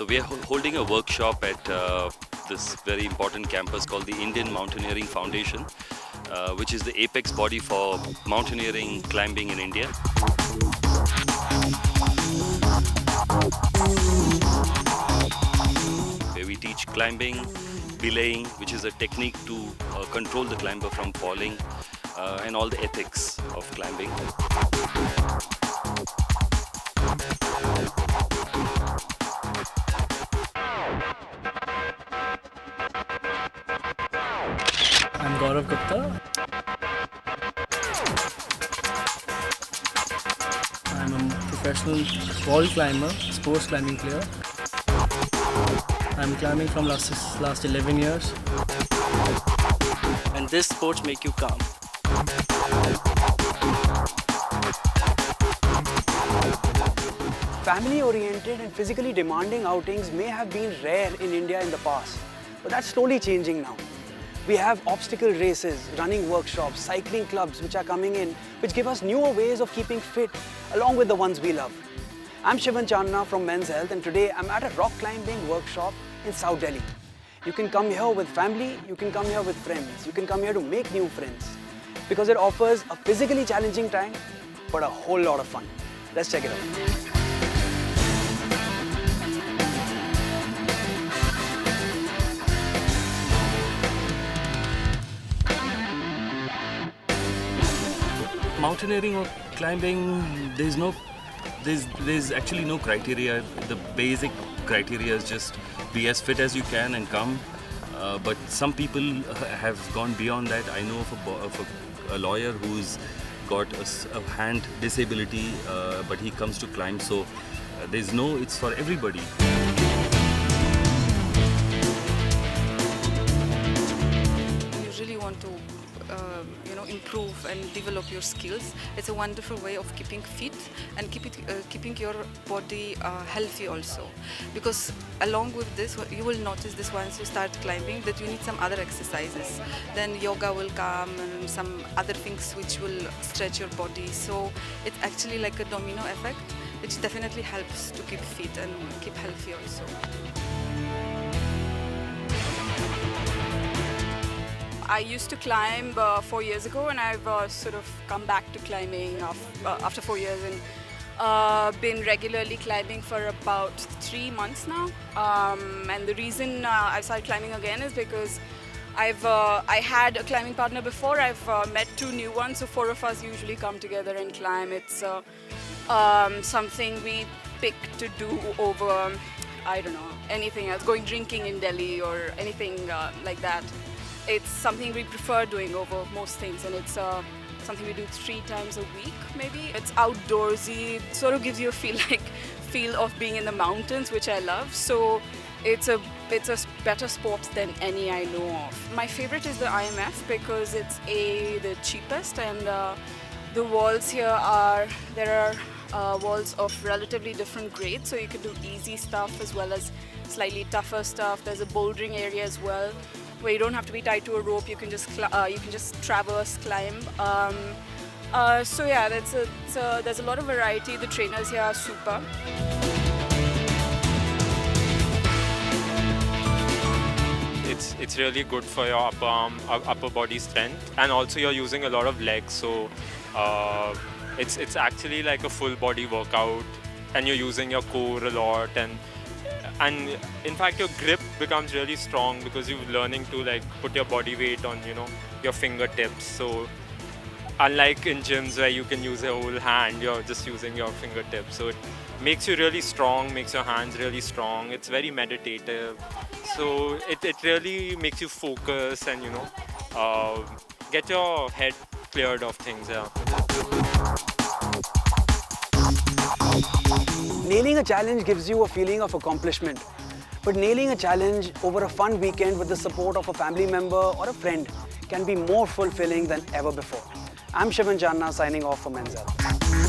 So we are holding a workshop at this very important campus called the Indian Mountaineering Foundation, which is the apex body for mountaineering climbing in India. Where we teach climbing, belaying, which is a technique to control the climber from falling, and all the ethics of climbing. I'm Gaurav Gupta. I'm a professional wall climber, sports climbing player. I'm climbing from last 11 years. And this sports make you calm. Family-oriented and physically demanding outings may have been rare in India in the past, but that's slowly changing now. We have obstacle races, running workshops, cycling clubs which are coming in, which give us newer ways of keeping fit along with the ones we love. I'm Shivan Channa from Men's Health, and today I'm at a rock climbing workshop in South Delhi. You can come here with family, you can come here with friends, you can come here to make new friends because it offers a physically challenging time but a whole lot of fun. Let's check it out. Mountaineering or climbing, there's actually no criteria. The basic criteria is just be as fit as you can and come. But some people have gone beyond that. I know of a lawyer who's got a hand disability, but he comes to climb. So it's for everybody. You really want to improve and develop your skills. It's a wonderful way of keeping fit and keeping your body healthy also. Because along with this, you will notice this once you start climbing that you need some other exercises. Then yoga will come and some other things which will stretch your body. So it's actually like a domino effect, which definitely helps to keep fit and keep healthy also. I used to climb 4 years ago, and I've sort of come back to climbing after 4 years, and been regularly climbing for about 3 months now. And the reason I started climbing again is because I had a climbing partner before. I've met 2 new ones, so 4 of us usually come together and climb. It's something we pick to do over, I don't know, anything else, going drinking in Delhi or anything like that. It's something we prefer doing over most things, and it's something we do 3 times a week, maybe. It's outdoorsy, it sort of gives you a feel of being in the mountains, which I love. So it's a better sport than any I know of. My favorite is the IMF because it's the cheapest, and the walls here there are walls of relatively different grades, so you can do easy stuff as well as slightly tougher stuff. There's a bouldering area as well, where you don't have to be tied to a rope. You can just traverse, climb. So yeah, there's a lot of variety. The trainers here are super. It's really good for your upper body strength, and also you're using a lot of legs. So it's actually like a full body workout, and you're using your core a lot, and in fact your grip becomes really strong because you're learning to like put your body weight on your fingertips. So unlike in gyms where you can use your whole hand, you're just using your fingertips. So it makes you really strong, makes your hands really strong. It's very meditative. So it really makes you focus and get your head cleared of things. Yeah. Nailing a challenge gives you a feeling of accomplishment, but nailing a challenge over a fun weekend with the support of a family member or a friend can be more fulfilling than ever before. I'm Shivan Channa signing off for Men's Health.